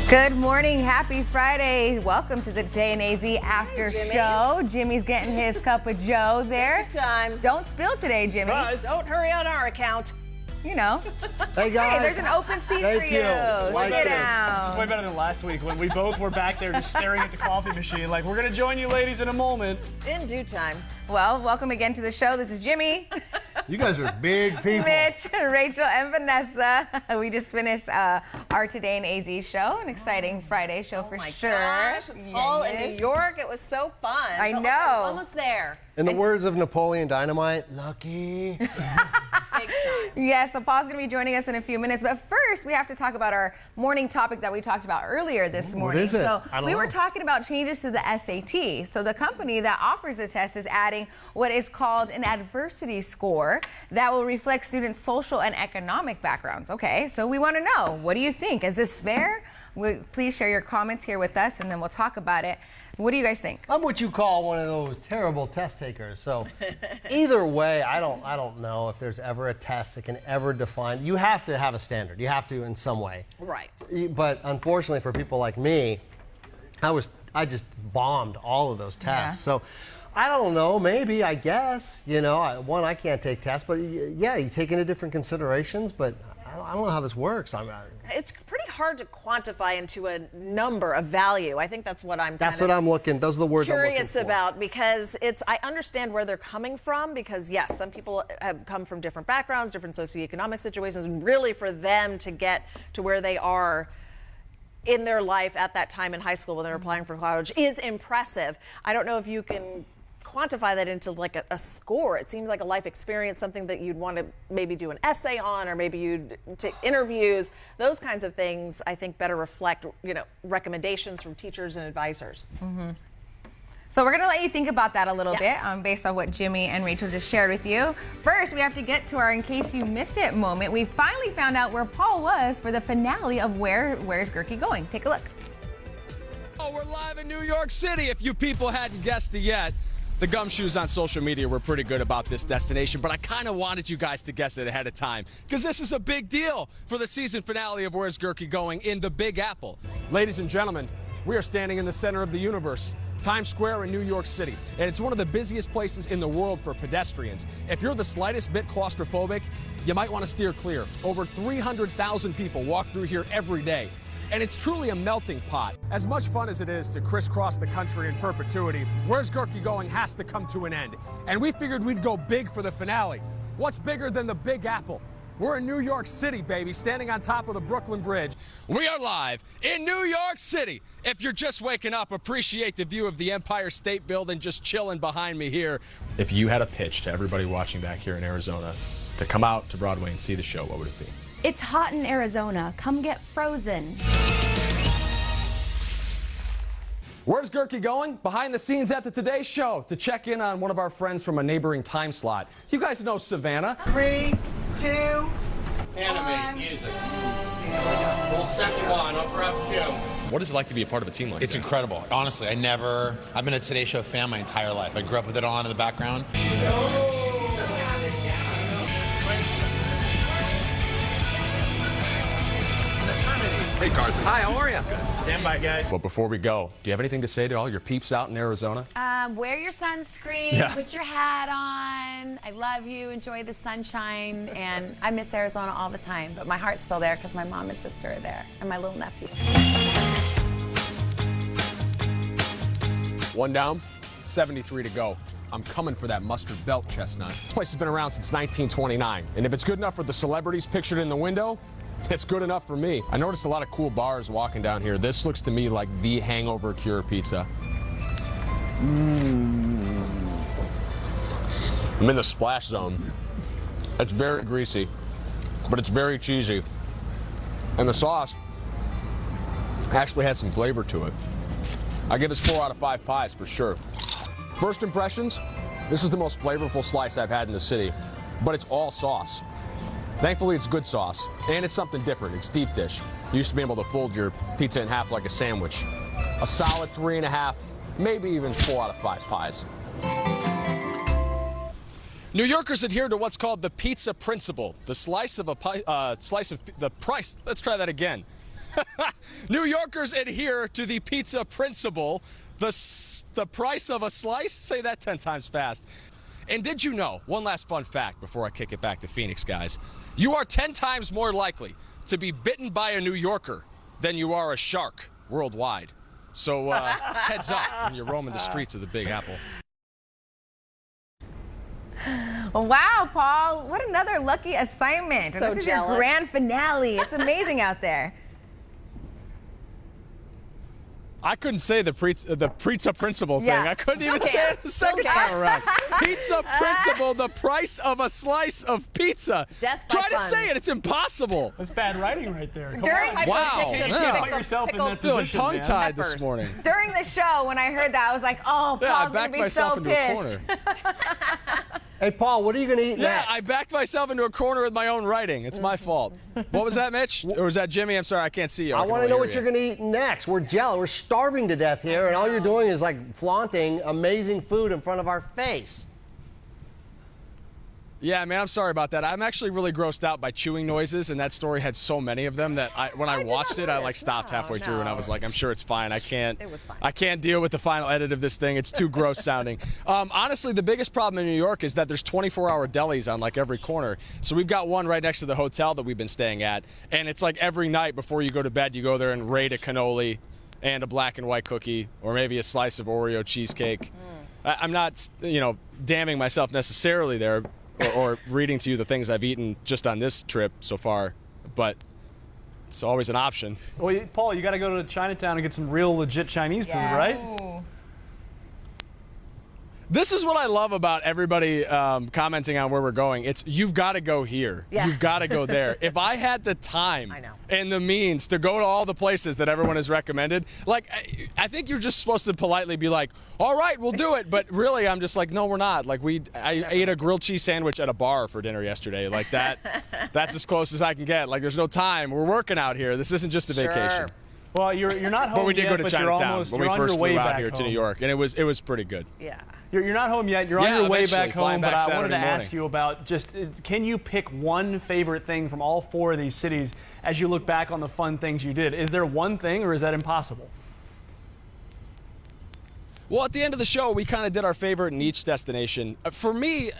Good morning, happy Friday. Welcome to the Today in AZ After Show. Jimmy's getting his cup of joe there. Time. Don't spill today, Jimmy. Guys, don't hurry on our account. You know. Hey guys. Hey, there's an open seat for you. Sit down. This is way better than last week when we both were back there just staring at the coffee machine like, we're going to join you ladies in a moment. In due time. Well, welcome again to the show. This is Jimmy. You guys are big people. Mitch, Rachel, and Vanessa. We just finished our Today in AZ show, an exciting Friday show for sure. Gosh, with Paul in New York, it was so fun. I Felt know. like I was almost there. In the words of Napoleon Dynamite, lucky. Big time. Yes, so Paul's going to be joining us in a few minutes. But first, we have to talk about our morning topic that we talked about earlier this morning. What is it? So I don't we were know. talking about changes to the SAT. So the company that offers the test is adding what is called an adversity score that will reflect students' social and economic backgrounds. Okay, so we want to know, what do you think? Is this fair? Please share your comments here with us, and then we'll talk about it. What do you guys think? I'm what you call one of those terrible test takers. So either way, I don't know if there's ever a test that can ever define. You have to have a standard. You have to in some way. Right. But unfortunately for people like me, I just bombed all of those tests. Yeah. So I don't know, maybe, I guess, I can't take tests, but yeah, you take into different considerations, but I don't know how this works. It's pretty hard to quantify into a number, a value. I think that's what I'm Those are the words I'm looking curious for. about, because I understand where they're coming from, because yes, some people have come from different backgrounds, different socioeconomic situations, and really for them to get to where they are in their life at that time in high school when they're applying for college is impressive. I don't know if you can quantify that into like a score. It seems like a life experience, something that you'd want to maybe do an essay on, or maybe you'd take interviews. Those kinds of things I think better reflect, recommendations from teachers and advisors. Mm-hmm. So we're going to let you think about that a little Yes. bit based on what Jimmy and Rachel just shared with you. First, we have to get to our In Case You Missed It moment. We finally found out where Paul was for the finale of Where's Gerke Going? Take a look. Oh, we're live in New York City, if you people hadn't guessed it yet. The gumshoes on social media were pretty good about this destination, but I kind of wanted you guys to guess it ahead of time, because this is a big deal for the season finale of Where's Gerke Going in the Big Apple. Ladies and gentlemen, we are standing in the center of the universe, Times Square in New York City, and it's one of the busiest places in the world for pedestrians. If you're the slightest bit claustrophobic, you might want to steer clear. Over 300,000 people walk through here every day, and it's truly a melting pot. As much fun as it is to crisscross the country in perpetuity, Where's Gerke Going has to come to an end, and we figured we'd go big for the finale. What's bigger than the Big Apple? We're in New York City, baby, standing on top of the Brooklyn Bridge. We are live in New York City. If you're just waking up, appreciate the view of the Empire State Building just chilling behind me here. If you had a pitch to everybody watching back here in Arizona to come out to Broadway and see the show, what would it be? It's hot in Arizona. Come get frozen. Where's Gerke Going? Behind the scenes at the Today Show to check in on one of our friends from a neighboring time slot. You guys know Savannah. 3, 2, Animate music. Roll second one, upper FQ. What is it like to be a part of a team like It's that? incredible. Honestly, I've been a Today Show fan my entire life. I grew up with it on in the background. Hey, Carson. Hi, how are you? Stand by, guys. But before we go, do you have anything to say to all your peeps out in Arizona? Wear your sunscreen, Yeah. put your hat on. I love you, enjoy the sunshine, and I miss Arizona all the time, but my heart's still there because my mom and sister are there, and my little nephew. One down, 73 to go. I'm coming for that mustard belt, Chestnut. This place has been around since 1929, and if it's good enough for the celebrities pictured in the window, it's good enough for me. I noticed a lot of cool bars walking down here. This looks to me like the hangover cure pizza. I'm in the splash zone. It's very greasy, but it's very cheesy. And the sauce actually has some flavor to it. I give this 4 out of 5 pies for sure. First impressions, this is the most flavorful slice I've had in the city, but it's all sauce. Thankfully, it's good sauce, and it's something different. It's deep dish. You used to be able to fold your pizza in half like a sandwich. A solid 3.5, maybe even 4 out of 5 pies. New Yorkers adhere to what's called the pizza principle, the slice of the price. Let's try that again. New Yorkers adhere to the pizza principle, the price of a slice. Say that 10 times fast. And did you know, one last fun fact before I kick it back to Phoenix, guys, you are 10 times more likely to be bitten by a New Yorker than you are a shark worldwide. So heads up when you're roaming the streets of the Big Apple. Wow, Paul, what another lucky assignment. So this is jealous. your grand finale. It's amazing out there. I couldn't say the pizza principle thing. Yeah. I couldn't even Okay. say it the second Okay. time around. Pizza principle, the price of a slice of pizza. Death by Try to funds. say it. It's impossible. That's bad writing right there. Come During- on. Wow. Pickle- Yeah. Put yourself in that pickle- Feeling position, man. tongue-tied this Peppers. morning. During the show, when I heard that, I was like, oh, Yeah, I Paul's going backed to be myself so into a pissed. corner. Hey, Paul, what are you going to eat Yeah, next? I backed myself into a corner with my own writing. It's my fault. What was that, Mitch? Or was that Jimmy? I'm sorry, I can't see you. I want to only know hear what you. you're going to eat next. We're jealous. We're starving to death here, and all you're doing is like flaunting amazing food in front of our face. Yeah, man, I'm sorry about that. I'm actually really grossed out by chewing noises, and that story had so many of them that when I did watched not it, I notice. like stopped No, halfway through, and I was like, I'm sure it's fine. It was fine. I can't deal with the final edit of this thing. It's too gross sounding. Honestly, the biggest problem in New York is that there's 24-hour delis on like every corner. So we've got one right next to the hotel that we've been staying at, and it's like every night before you go to bed, you go there and raid a cannoli and a black and white cookie, or maybe a slice of Oreo cheesecake. I'm not, damning myself necessarily there, or reading to you the things I've eaten just on this trip so far, but it's always an option. Well, Paul, you got to go to Chinatown and get some real legit Chinese food, right? This is what I love about everybody commenting on where we're going. It's you've got to go here. Yeah. You've got to go there. If I had the time I know. and the means to go to all the places that everyone has recommended, like I think you're just supposed to politely be like, all right, we'll do it. But really, I'm just like, no, we're not. Like I ate a grilled cheese sandwich at a bar for dinner yesterday. Like that's as close as I can get. Like there's no time. We're working out here. This isn't just a vacation. Well, you're not home But we did yet, go to but you're Chinatown almost, when you're we on your first way flew out back here to New home. York, and it was pretty good. Yeah. You're not home yet. You're on Yeah, your way eventually, back flying home, back but I wanted to Saturday ask you about can you pick one favorite thing from all four of these cities as you look back on the fun things you did? Is there one thing, or is that impossible? Well, at the end of the show, we kind of did our favorite in each destination. For me,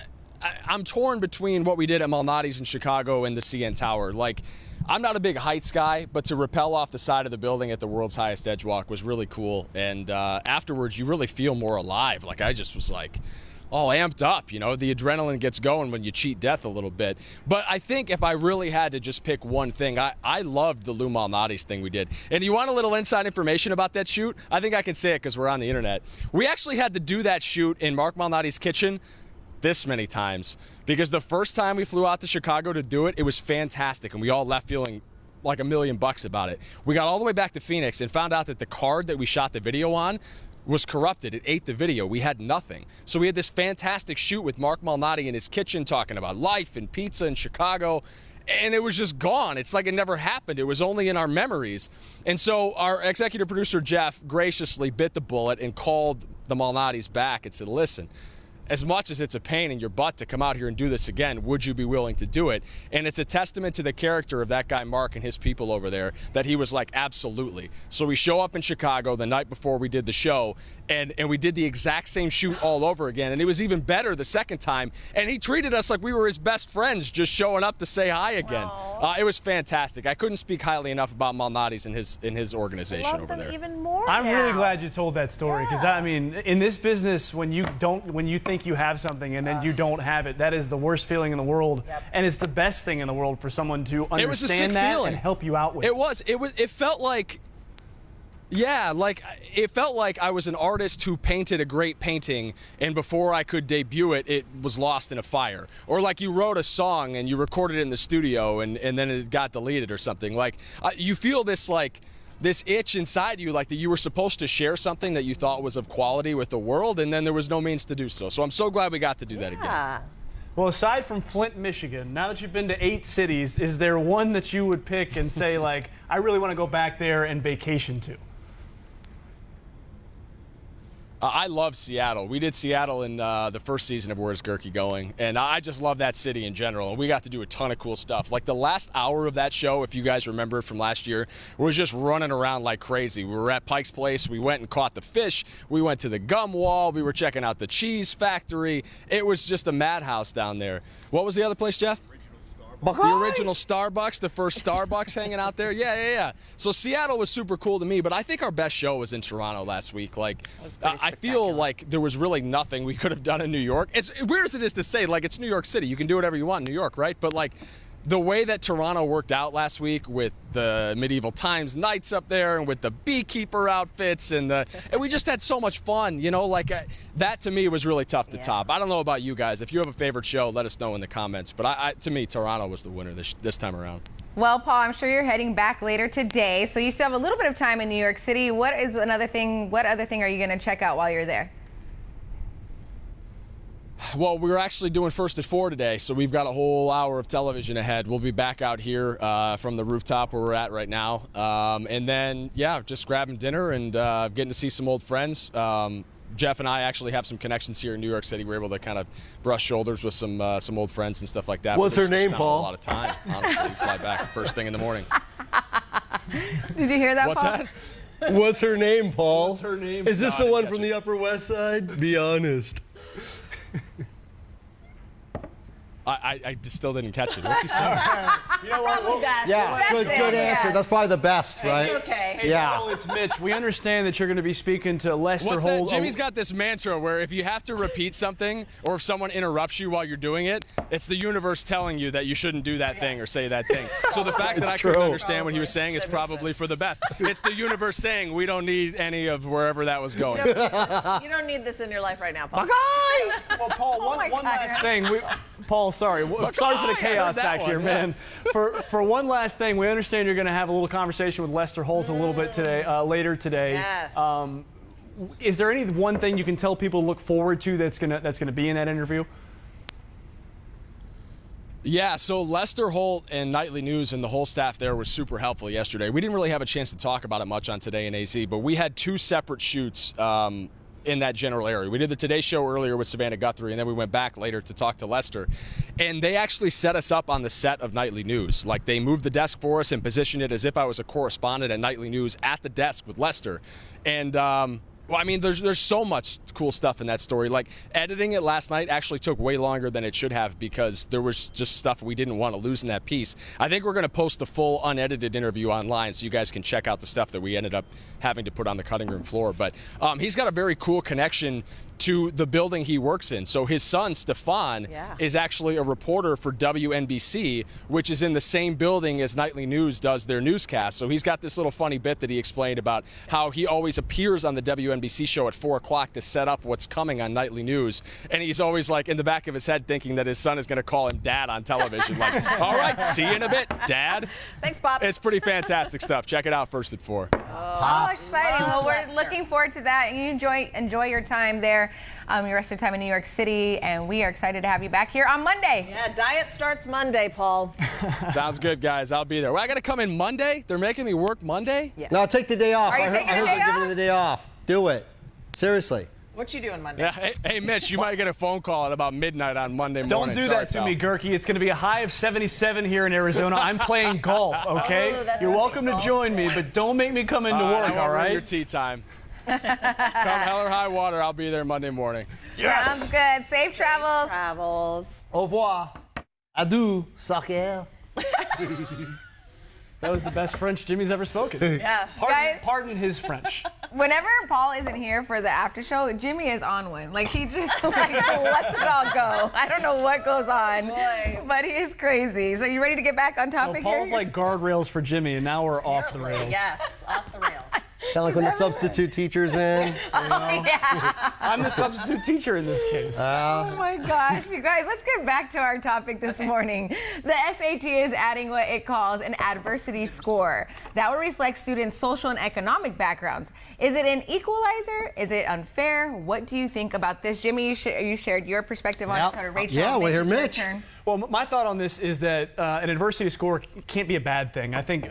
I'm torn between what we did at Malnati's in Chicago and the CN Tower. Like, I'm not a big heights guy, but to rappel off the side of the building at the world's highest edge walk was really cool. And afterwards, you really feel more alive. Like, I just was like all amped up, the adrenaline gets going when you cheat death a little bit. But I think if I really had to just pick one thing, I loved the Lou Malnati's thing we did. And you want a little inside information about that shoot? I think I can say it because we're on the internet. We actually had to do that shoot in Mark Malnati's kitchen this many times, because the first time we flew out to Chicago to do it, it was fantastic, and we all left feeling like $1 million about it. We got all the way back to Phoenix and found out that the card that we shot the video on was corrupted. It ate the video. We had nothing. So we had this fantastic shoot with Mark Malnati in his kitchen talking about life and pizza in Chicago, and it was just gone. It's like it never happened. It was only in our memories. And so our executive producer, Jeff, graciously bit the bullet and called the Malnatis back and said, listen, as much as it's a pain in your butt to come out here and do this again, would you be willing to do it? And it's a testament to the character of that guy, Mark, and his people over there, that he was like, absolutely. So we show up in Chicago the night before we did the show, and we did the exact same shoot all over again. And it was even better the second time. And he treated us like we were his best friends, just showing up to say hi again. It was fantastic. I couldn't speak highly enough about Malnati's and his organization Love over them there. even more I'm now. really glad you told that story, because I mean, in this business, when you think you have something and then you don't have it, that is the worst feeling in the world, and it's the best thing in the world for someone to It was a sick understand that feeling. and help you out with. It felt like, yeah, like it felt like I was an artist who painted a great painting, and before I could debut it, it was lost in a fire. Or like you wrote a song and you recorded it in the studio and then it got deleted or something. Like you feel this itch inside you, like that you were supposed to share something that you thought was of quality with the world, and then there was no means to do so. So I'm so glad we got to do that again. Yeah. Well, aside from Flint, Michigan, now that you've been to 8 cities, is there one that you would pick and say, like, I really want to go back there and vacation to? I love Seattle. We did Seattle in the first season of Where's Gerke Going? And I just love that city in general. And we got to do a ton of cool stuff. Like the last hour of that show, if you guys remember from last year, we were just running around like crazy. We were at Pike's Place. We went and caught the fish. We went to the gum wall. We were checking out the cheese factory. It was just a madhouse down there. What was the other place, Jeff? The original Starbucks, the first Starbucks hanging out there. Yeah. So Seattle was super cool to me, but I think our best show was in Toronto last week. Like, I feel like there was really nothing we could have done in New York. As weird as it is to say, like, it's New York City. You can do whatever you want in New York, right? But, like, the way that Toronto worked out last week with the Medieval Times Knights up there and with the beekeeper outfits and we just had so much fun, you know, like that to me was really tough to top. I don't know about you guys. If you have a favorite show, let us know in the comments. But to me, Toronto was the winner this time around. Well, Paul, I'm sure you're heading back later today, so you still have a little bit of time in New York City. What other thing are you going to check out while you're there? Well, we're actually doing First at 4 today, so we've got a whole hour of television ahead. We'll be back out here from the rooftop where we're at right now. And then, just grabbing dinner and getting to see some old friends. Jeff and I actually have some connections here in New York City. We're able to kind of brush shoulders with some old friends and stuff like that. What's her name, Paul? A lot of time, honestly. We fly back first thing in the morning. Did you hear that, What's Paul? that? What's her name, Paul? What's her name? Is this the one from the Upper West Side? Be honest. I just still didn't catch it. What's he saying? You know what? Yeah, good answer. That's probably the best, right? It's okay. Hey, Paul, it's Mitch. We understand that you're going to be speaking to Lester What's Holt. that? Jimmy's got this mantra where if you have to repeat something or if someone interrupts you while you're doing it, it's the universe telling you that you shouldn't do that thing or say that thing. So the fact that I couldn't understand what he was saying is probably for the best. It's the universe saying we don't need any of wherever that was going. You don't need this in your life right now, Paul. Well, Paul, one last thing. Paul, sorry for the chaos back here, man. For one last thing, we understand you're going to have a little conversation with Lester Holt a little bit today, later today. Yes. Is there any one thing you can tell people to look forward to that's gonna be in that interview? Yeah, so Lester Holt and Nightly News and the whole staff there was super helpful yesterday. We didn't really have a chance to talk about it much on Today in AZ, but we had 2 separate shoots in that general area. We did the Today Show earlier with Savannah Guthrie, and then we went back later to talk to Lester. And they actually set us up on the set of Nightly News. Like, they moved the desk for us and positioned it as if I was a correspondent at Nightly News at the desk with Lester. And well, I mean, there's so much cool stuff in that story. Like, editing it last night actually took way longer than it should have because there was just stuff we didn't want to lose in that piece. I think we're going to post the full unedited interview online so you guys can check out the stuff that we ended up having to put on the cutting room floor. But he's got a very cool connection to the building he works in. So his son, Stefan, is actually a reporter for WNBC, which is in the same building as Nightly News does their newscast. So he's got this little funny bit that he explained about how he always appears on the WNBC show at 4 o'clock to set up what's coming on Nightly News. And he's always like in the back of his head thinking that his son is going to call him Dad on television. Like, all right, see you in a bit, Dad. Thanks, Pops. It's pretty fantastic stuff. Check it out First at 4. Oh, exciting. Well, we're looking forward to that. And you enjoy your time there, your rest of your time in New York City, and we are excited to have you back here on Monday. Yeah, diet starts Monday, Paul. Sounds good, guys. I'll be there. Well, I got to come in Monday? They're making me work Monday? Yeah. No, take the day off. Are you taking a day they're giving you the day off. Do it. Seriously. What you doing Monday? Yeah. Hey, Mitch, you might get a phone call at about midnight on Monday morning. Don't do that to me, Gerke. It's going to be a high of 77 here in Arizona. I'm playing golf, okay? You're welcome to join me, but don't make me come into work, all right? Your tea time. Come hell or high water, I'll be there Monday morning. Yes. Sounds good. Safe travels. Au revoir. Adieu, soccer. That was the best French Jimmy's ever spoken. Yeah. Pardon his French. Whenever Paul isn't here for the after show, Jimmy is on one. Like, he just lets it all go. I don't know what goes on, but he is crazy. So you ready to get back on topic So Paul's here? like guardrails for Jimmy, and now we're off the rails. Yes, off the rails. Kind of like when the substitute teacher's in. You know? Yeah. I'm the substitute teacher in this case. Oh my gosh, you guys, let's get back to our topic this morning. The SAT is adding what it calls an adversity score that will reflect students' social and economic backgrounds. Is it an equalizer? Is it unfair? What do you think about this? Jimmy, you shared your perspective on it. So Rachel, yeah, we'll hear Mitch. Well, my thought on this is that an adversity score can't be a bad thing. I think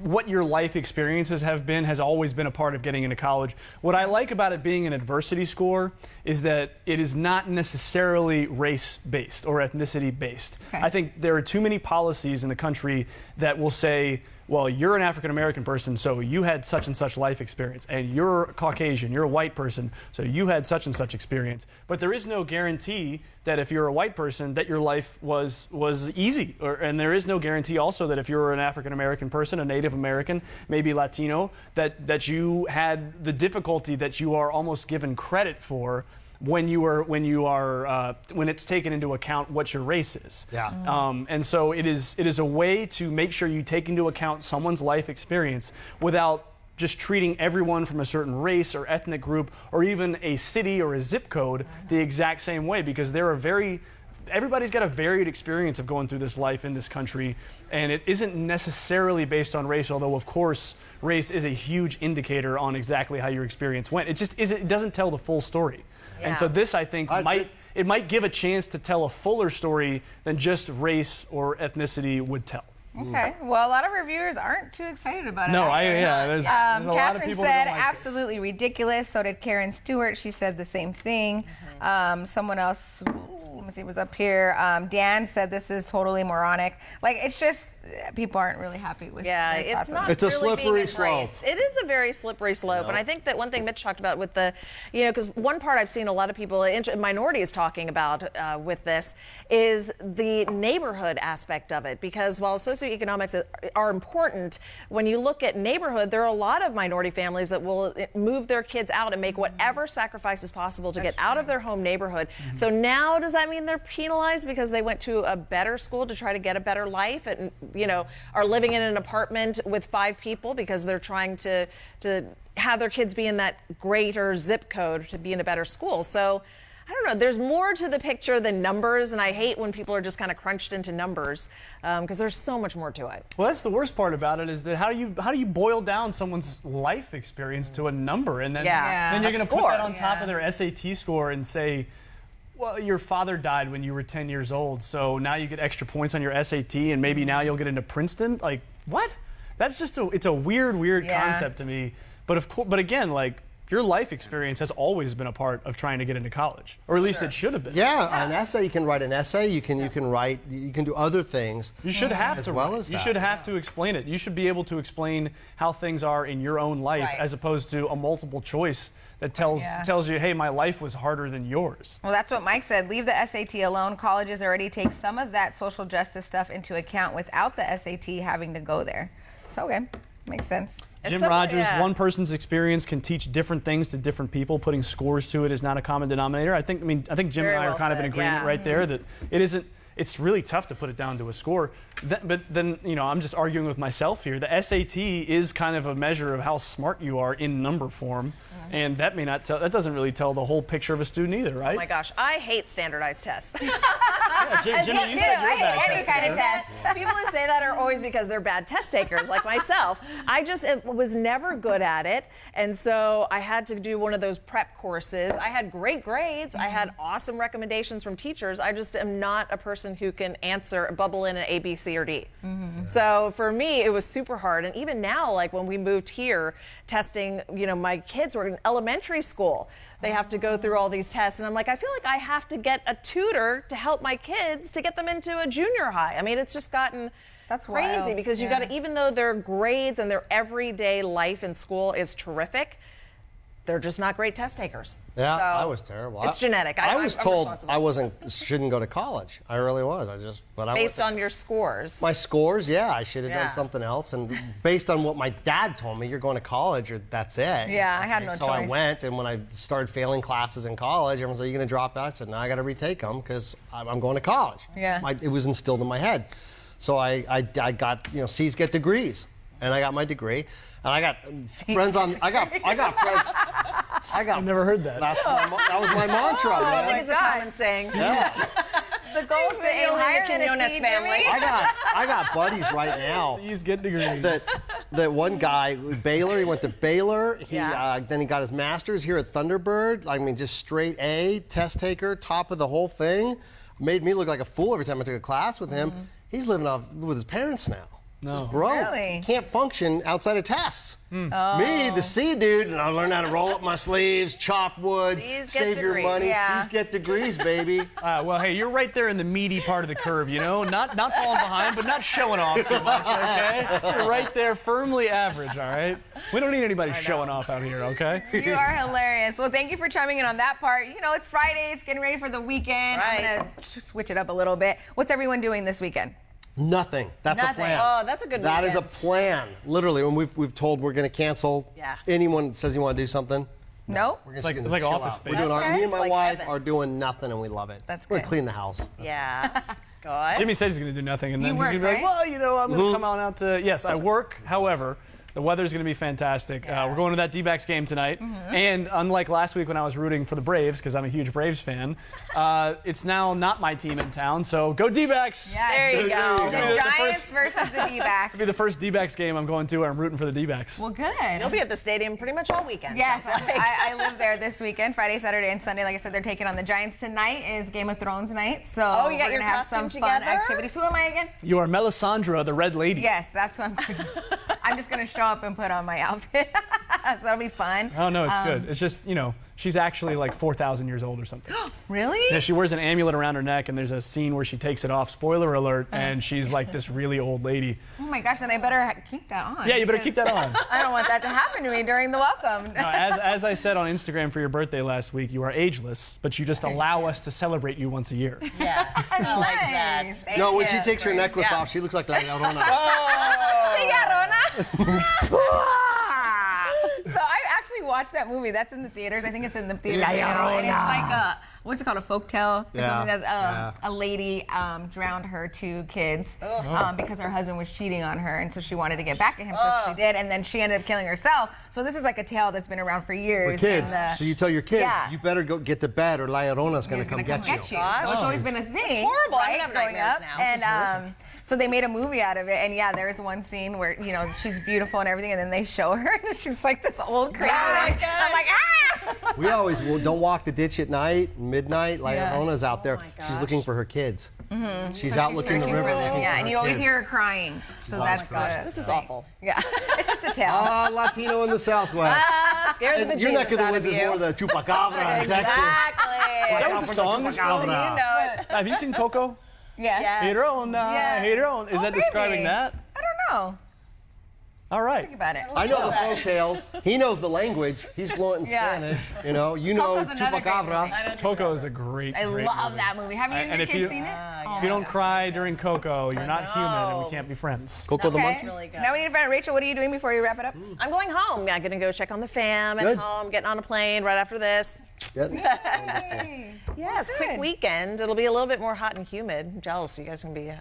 what your life experiences have been has always been a part of getting into college. What I like about it being an adversity score is that it is not necessarily race-based or ethnicity-based. Okay. I think there are too many policies in the country that will say, well, you're an African-American person, so you had such and such life experience, and you're Caucasian, you're a white person, so you had such and such experience. But there is no guarantee that if you're a white person, that your life was easy. And there is no guarantee also that if you're an African-American person, a Native American, maybe Latino, that you had the difficulty that you are almost given credit for when it's taken into account what your race is. Yeah. And so it is a way to make sure you take into account someone's life experience without just treating everyone from a certain race or ethnic group or even a city or a zip code the exact same way, because everybody's got a varied experience of going through this life in this country, and it isn't necessarily based on race, although of course race is a huge indicator on exactly how your experience went. It just isn't, it doesn't tell the full story. Yeah. And so this, I think, might give a chance to tell a fuller story than just race or ethnicity would tell. Okay. Well, a lot of reviewers aren't too excited about it. No, there's a lot of Catherine people said who don't like absolutely ridiculous. So did Karen Stewart. She said the same thing. Someone else, let me see, was up here. Dan said this is totally moronic. Like, it's just people aren't really happy with. Yeah, their it's thoughts on not. it. It's a really slippery being slope. embraced. It is a very slippery slope, and I think that one thing Mitch talked about with the, because one part I've seen a lot of people, minorities talking about with this, is the neighborhood aspect of it. Because while socioeconomics are important, when you look at neighborhood, there are a lot of minority families that will move their kids out and make whatever sacrifices possible to get out of their home neighborhood. So now, does that mean they're penalized because they went to a better school to try to get a better life, and are living in an apartment with 5 people because they're trying to have their kids be in that greater zip code to be in a better school? So I don't know. There's more to the picture than numbers, and I hate when people are just kind of crunched into numbers because there's so much more to it. Well, that's the worst part about it, is that how do you boil down someone's life experience to a number, and then then you're going to put that on top of their SAT score and say, well, your father died when you were 10 years old, so now you get extra points on your SAT, and maybe now you'll get into Princeton. Like, what? That's just it's a weird concept to me. But again, like, your life experience has always been a part of trying to get into college, or at least it should have been. Yeah, an essay, you can write an essay, you can do other things. You should have as to well write. as You that. should have to explain it. You should be able to explain how things are in your own life, as opposed to a multiple choice that tells you, hey, my life was harder than yours. Well, that's what Mike said. Leave the SAT alone. Colleges already take some of that social justice stuff into account without the SAT having to go there. So, okay, makes sense. Jim Rogers, one person's experience can teach different things to different people. Putting scores to it is not a common denominator. I think Jim and I are kind of in agreement right there that it isn't. It's really tough to put it down to a score. But then, I'm just arguing with myself here. The SAT is kind of a measure of how smart you are in number form. And that that doesn't really tell the whole picture of a student either, right? Oh my gosh, I hate standardized tests. Jimmy, you said you're a bad any kind of test. People who say that are always because they're bad test takers, like myself. I just was never good at it, and so I had to do one of those prep courses. I had great grades. I had awesome recommendations from teachers. I just am not a person who can bubble in an A, B, C, or D. So for me, it was super hard. And even now, like when we moved here, testing, my kids were in elementary school. They have to go through all these tests, and I'm like, I feel like I have to get a tutor to help my kids to get them into a junior high. I mean, it's just gotten crazy wild. because you got to, even though their grades and their everyday life in school is terrific, they're just not great test takers. Yeah, So I was terrible. It's genetic. I was I'm told responsible. I shouldn't go to college. I really was. Based on your scores. My scores, yeah, I should have Yeah. done something else. And based on what my dad told me, you're going to college, or that's it. Yeah, I had no So I choice. went, and when I started failing classes in college, everyone said, "Are you going to drop out?" I said, "No, I got to retake them because I'm going to college." Yeah. It was instilled in my head. So I got, C's get degrees, and I got my degree, and I got friends on. I got friends. I've never heard that. That was my mantra, man. I think it's a common saying. Yeah. The goal is to aim only higher the than a Quinones C, family. Jimmy. I got buddies right now. He's getting degrees. That one guy, Baylor, he went to Baylor. Yeah. Then he got his master's here at Thunderbird. I mean, just straight A, test taker, top of the whole thing. Made me look like a fool every time I took a class with him. He's living off with his parents now. Just broke. Really? Can't function outside of tests. Me, the C dude, and I learned how to roll up my sleeves, chop wood, C's get save your degrees. money. Yeah. C's get degrees, baby. Well, hey, you're right there in the meaty part of the curve, you know? Not falling behind, but not showing off too much, okay? You're right there, firmly average, all right? We don't need anybody showing off out here, okay? You are hilarious. Well, thank you for chiming in on that part. You know, it's Friday. It's getting ready for the weekend. That's right. I'm going to switch it up a little bit. What's everyone doing this weekend? Nothing. That's Nothing. a plan. Oh, that's a good That is a weekend. plan. Literally, when we've told we're going to cancel. Yeah. Anyone that says you want to do something, No? we're It's just like gonna chill Office out. Space. We're doing Okay. me and my Like wife heaven. are doing nothing, and we love it. That's We're good. gonna clean the house. Yeah. Good. Jimmy says he's going to do nothing, and then You he's going work, to be like, right? well, you know, I'm going to come on out to... Yes, I work. However, the weather's going to be fantastic. We're going to that D-backs game tonight. And unlike last week when I was rooting for the Braves, because I'm a huge Braves fan, it's now not my team in town. So go D-backs! Yes. There you go. The The Giants versus the D-backs. It'll be the first D-backs game I'm going to, and I'm rooting for the D-backs. Well, good. You'll be at the stadium pretty much all weekend. Yes, sounds like. I live there this weekend, Friday, Saturday, and Sunday. Like I said, they're taking on the Giants. Tonight is Game of Thrones night, so Oh, you got we're your gonna have some costume fun together? activities. Who am I again? You are Melisandre, the Red Lady. Yes, that's who I'm. I'm just gonna show up and put on my outfit, so that'll be fun. Oh, no, it's good. It's just, you know, she's actually like 4,000 years old or something. Really? Yeah, she wears an amulet around her neck, and there's a scene where she takes it off. Spoiler alert, and she's like this really old lady. Oh my gosh, then I better keep that on. Yeah, you better keep that on. I don't want that to happen to me during the welcome. Now, as I said on Instagram for your birthday last week, you are ageless, but you just allow us to celebrate you once a year. Yeah. I like that. Nice. Thank No, when you. she takes her necklace Yeah. off, she looks like La Llorona. Thank you, Rona. So I actually watched that movie. That's in the theaters. I think it's in the theaters. right now. And it's like a, what's it called, a folktale? Yeah, Something that yeah. a lady drowned her two kids because her husband was cheating on her, and so she wanted to get back at him, so she did, and then she ended up killing herself. So this is like a tale that's been around for years. For kids. and, So you tell your kids, yeah. you better go get to bed or La Llorona's going to come get you. So it's always been a thing. horrible. I'm Right? gonna have Growing nightmares up. now. This is And so they made a movie out of it. And yeah, there is one scene where, you know, she's beautiful and everything. And then they show her and she's like this old crazy. my lady. gosh. I'm like, ah! We always don't walk the ditch at night, midnight. La Yeah. Llorona's out there. my She's gosh. looking for her kids. She's So out she's looking the searching river for looking them. for Yeah, her and you always kids. hear her crying. So that's gosh, the This is thing. awful. Yeah, it's just a tale. Ah, Latino in the Southwest. Scares the And your neck of bejesus the out woods of is you. more the Chupacabra in Texas. Exactly. Is that what the song is from? You know it. Have you seen Coco? Yeah. Yes. Girona, Yeah. Girona. Is Oh, that maybe. describing that? I don't know. All right. Think about it. I know the folk tales. He knows the language. He's fluent in Yeah. Spanish. You know Coco's another great Chupacabra. movie. Coco is a great, I great love movie. that movie. Have you and And your if kids you- seen it? Oh If you my don't gosh. cry during Coco, you're not human, and we know. can't be friends. Coco the Okay. Monkey. really good. Now we need to find out, Rachel, what are you doing before you wrap it up? I'm going home. I'm gonna go check on the fam at Good. home, getting on a plane right after this. Yes, Good. quick weekend. It'll be a little bit more hot and humid. I'm jealous. You guys can be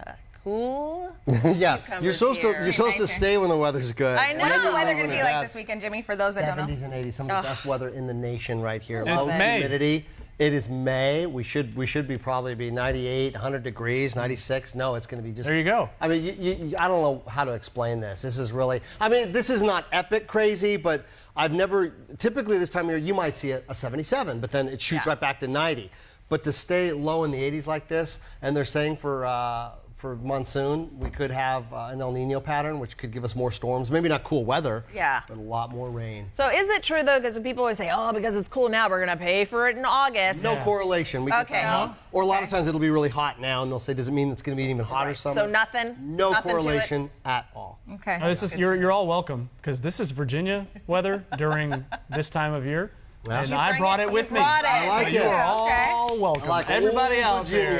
cool. Yeah, you're supposed to here. you're supposed to Nicer. stay when the weather's good. I know. What is the No, weather When going to it be like has this weekend, Jimmy, for those that don't know? 70s and 80s, some of the best weather in the nation right here. It's Low May. humidity. It is May. We should be probably be 98, 100 degrees, 96. No, it's going to be just. There you go. I mean, I don't know how to explain this. This is really. I mean, this is not epic crazy, but I've never. Typically, this time of year, you might see a 77, but then it shoots right back to 90. But to stay low in the 80s like this, and they're saying for monsoon, we could have an El Nino pattern, which could give us more storms. Maybe not cool weather, Yeah. but a lot more rain. So is it true though? Because people always say, "Oh, because it's cool now, we're gonna pay for it in August." No correlation. We get Okay. that now. Or a lot of times it'll be really hot now, and they'll say, does it mean it's going to be even hotter summer? So nothing. No Nothing to it? correlation at all. Okay. This is, you're all welcome, because this is Virginia weather during this time of year. And You I bring brought it, it you with me. brought it. I like So you it. are Okay. all welcome. I like Everybody old out Virginia.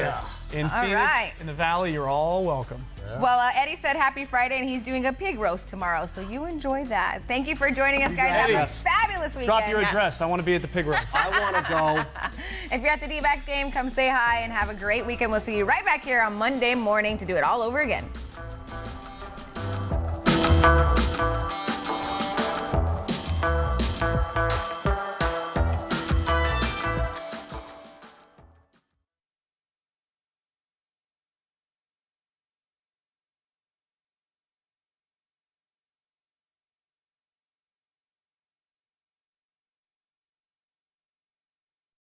there in All Phoenix, right. in the Valley, you're all welcome. Well, Eddie said happy Friday, and he's doing a pig roast tomorrow, so you enjoy that. Thank you for joining us, guys. Have a Yes. fabulous weekend. Drop your address. I want to be at the pig roast. I want to go. If you're at the D-backs game, come say hi and have a great weekend. We'll see you right back here on Monday morning to do it all over again.